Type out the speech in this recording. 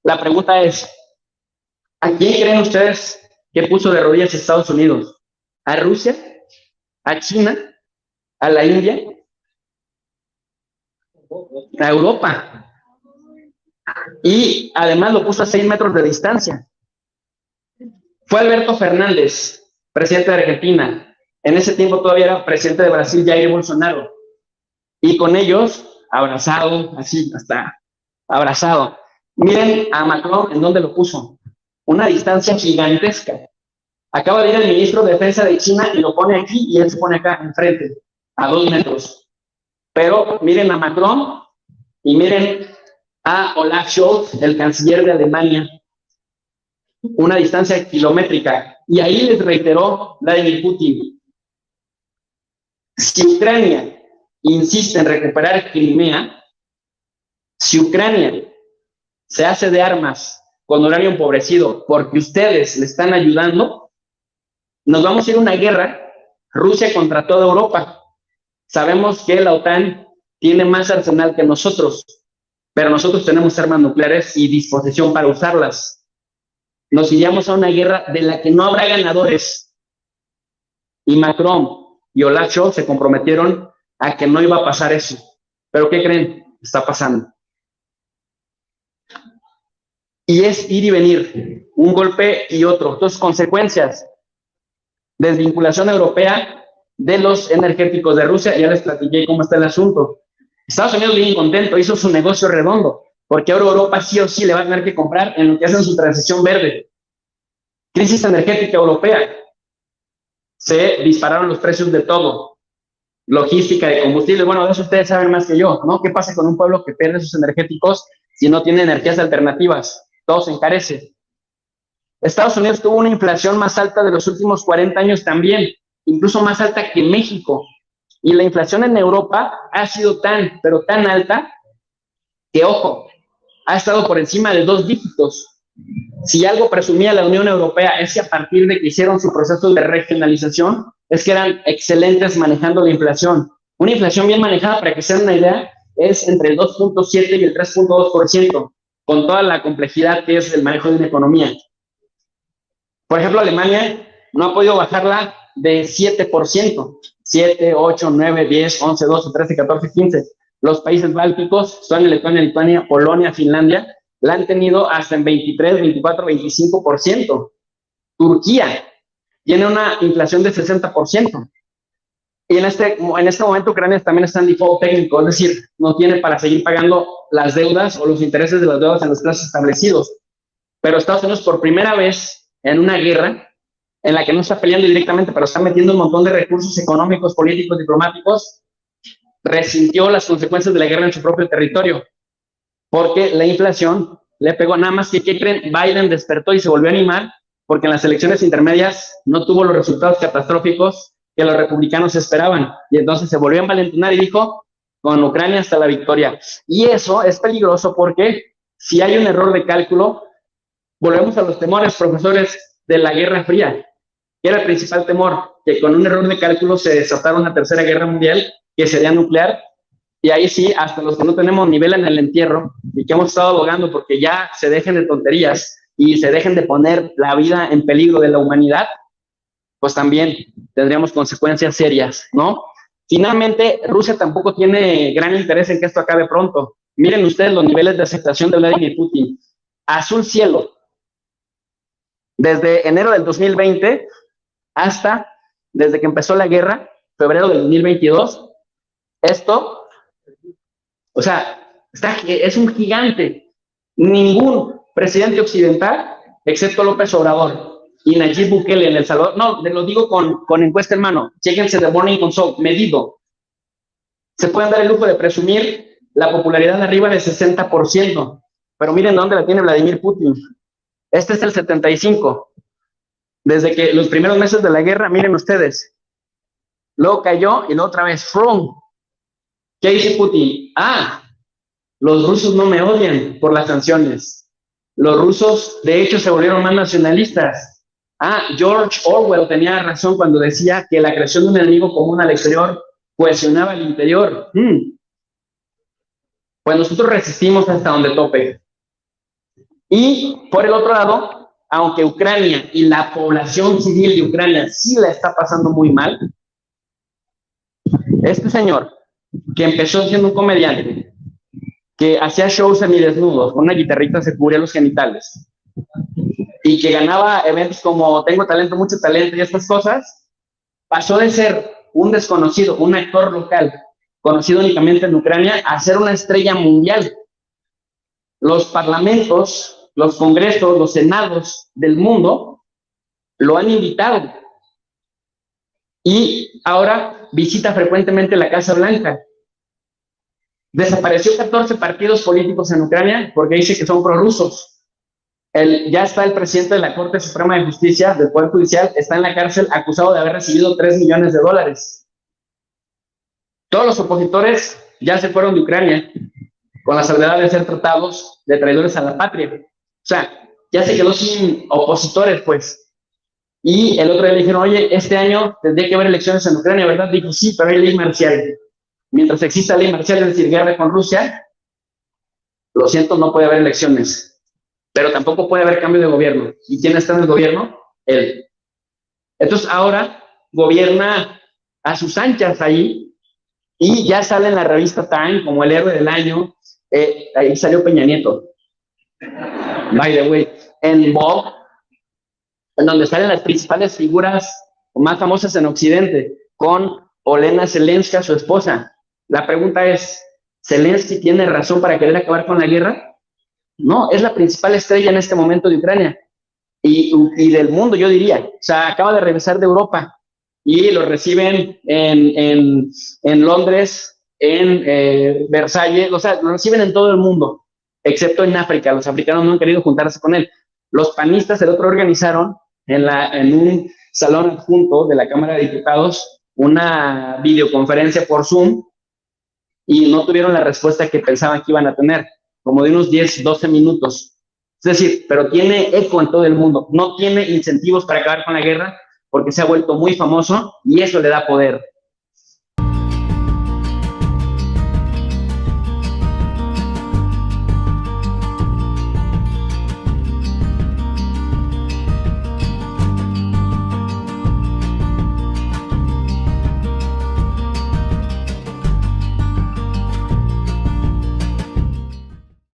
La pregunta es, ¿a quién creen ustedes que puso de rodillas Estados Unidos? ¿A Rusia? ¿A China? ¿A la India? ¿A Europa? Y además lo puso a 6 metros de distancia. Fue Alberto Fernández, presidente de Argentina. En ese tiempo todavía era presidente de Brasil, Jair Bolsonaro. Y con ellos, abrazado, así, hasta abrazado. Miren a Macron en dónde lo puso. Una distancia gigantesca. Acaba de ir el ministro de Defensa de China y lo pone aquí y él se pone acá enfrente, a 2 metros. Pero miren a Macron y miren a Olaf Scholz, el canciller de Alemania. Una distancia kilométrica. Y ahí les reiteró Vladimir Putin. Si Ucrania insiste en recuperar Crimea, si Ucrania se hace de armas con uranio empobrecido porque ustedes le están ayudando, nos vamos a ir a una guerra, Rusia contra toda Europa. Sabemos que la OTAN tiene más arsenal que nosotros, pero nosotros tenemos armas nucleares y disposición para usarlas. Nos iríamos a una guerra de la que no habrá ganadores. Y Macron y Olaf Scholz se comprometieron a que no iba a pasar eso. ¿Pero qué creen? Está pasando. Y es ir y venir, un golpe y otro. Entonces, consecuencias. Desvinculación europea de los energéticos de Rusia. Ya les platiqué cómo está el asunto. Estados Unidos bien contento, hizo su negocio redondo, porque ahora Europa sí o sí le va a tener que comprar en lo que hacen su transición verde. Crisis energética europea. Se dispararon los precios de todo. Logística de combustible. Bueno, de eso ustedes saben más que yo, ¿no? ¿Qué pasa con un pueblo que pierde sus energéticos si no tiene energías alternativas? Todo se encarece. Estados Unidos tuvo una inflación más alta de los últimos 40 años también, incluso más alta que México. Y la inflación en Europa ha sido tan, pero tan alta, que, ojo, ha estado por encima de 2 dígitos. Si algo presumía la Unión Europea es que a partir de que hicieron su proceso de regionalización, es que eran excelentes manejando la inflación. Una inflación bien manejada, para que se den una idea, es entre el 2.7 y el 3.2%, con toda la complejidad que es el manejo de una economía. Por ejemplo, Alemania no ha podido bajarla de 7%. 7, 8, 9, 10, 11, 12, 13, 14, 15. Los países bálticos, Estonia, Letonia, Lituania, Polonia, Finlandia, la han tenido hasta en 23, 24, 25%. Turquía tiene una inflación de 60%. Y en este momento Ucrania también está en default técnico, es decir, no tiene para seguir pagando las deudas o los intereses de las deudas en los plazos establecidos. Pero Estados Unidos, por primera vez en una guerra en la que no está peleando directamente, pero está metiendo un montón de recursos económicos, políticos, diplomáticos, resintió las consecuencias de la guerra en su propio territorio, porque la inflación le pegó. Nada más que, ¿qué creen? Biden despertó y se volvió a animar, porque en las elecciones intermedias no tuvo los resultados catastróficos que los republicanos esperaban, y entonces se volvió a envalentonar y dijo, con Ucrania hasta la victoria. Y eso es peligroso porque si hay un error de cálculo, volvemos a los temores, profesores, de la Guerra Fría, que era el principal temor, que con un error de cálculo se desatara una tercera guerra mundial, que sería nuclear, y ahí sí, hasta los que no tenemos nivel en el entierro, y que hemos estado abogando porque ya se dejen de tonterías, y se dejen de poner la vida en peligro de la humanidad, pues también tendríamos consecuencias serias, ¿no? Finalmente, Rusia tampoco tiene gran interés en que esto acabe pronto. Miren ustedes los niveles de aceptación de Vladimir Putin. Azul cielo. Desde enero del 2020 hasta desde que empezó la guerra, febrero del 2022, esto, o sea, es un gigante. Ningún presidente occidental, excepto López Obrador y Nayib Bukele en El Salvador, no, lo digo con encuesta en mano, chéquense The Morning Consult, medido, se pueden dar el lujo de presumir la popularidad de arriba del 60%, pero miren dónde la tiene Vladimir Putin. Este es el 75%. Desde que los primeros meses de la guerra, miren ustedes, luego cayó y luego otra vez, ¡frum! ¿Qué dice Putin? Los rusos no me odian por las sanciones. Los rusos, de hecho, se volvieron más nacionalistas. George Orwell tenía razón cuando decía que la creación de un enemigo común al exterior cohesionaba el interior. Pues nosotros resistimos hasta donde tope. Y por el otro lado, aunque Ucrania y la población civil de Ucrania sí la está pasando muy mal, este señor, que empezó siendo un comediante, que hacía shows semidesnudos, con una guitarrita se cubría los genitales, y que ganaba eventos como Tengo Talento, Mucho Talento y estas cosas, pasó de ser un desconocido, un actor local, conocido únicamente en Ucrania, a ser una estrella mundial. Los parlamentos, los congresos, los senados del mundo lo han invitado y ahora visita frecuentemente la Casa Blanca. Desapareció 14 partidos políticos en Ucrania porque dice que son prorrusos. Ya está el presidente de la Corte Suprema de Justicia, del Poder Judicial, está en la cárcel acusado de haber recibido $3 millones. Todos los opositores ya se fueron de Ucrania con la salvedad de ser tratados de traidores a la patria. O sea, ya se quedó sin opositores, pues. Y el otro día le dijeron, oye, este año tendría que haber elecciones en Ucrania, ¿verdad? Dijo, sí, pero hay ley marcial. Mientras exista ley marcial, es decir, guerra con Rusia, lo siento, no puede haber elecciones. Pero tampoco puede haber cambio de gobierno. ¿Y quién está en el gobierno? Él. Entonces ahora gobierna a sus anchas ahí y ya sale en la revista Time como el héroe del año. Ahí salió Peña Nieto. By the way, en Vogue, en donde salen las principales figuras más famosas en Occidente, con Olena Zelenska, su esposa. La pregunta es, ¿Zelensky tiene razón para querer acabar con la guerra? No, es la principal estrella en este momento de Ucrania y del mundo, yo diría. O sea, acaba de regresar de Europa y lo reciben en Londres, en Versalles, o sea, lo reciben en todo el mundo, excepto en África. Los africanos no han querido juntarse con él. Los panistas el otro organizaron en un salón adjunto de la Cámara de Diputados una videoconferencia por Zoom y no tuvieron la respuesta que pensaban que iban a tener, como de unos 10, 12 minutos. Es decir, pero tiene eco en todo el mundo. No tiene incentivos para acabar con la guerra porque se ha vuelto muy famoso y eso le da poder.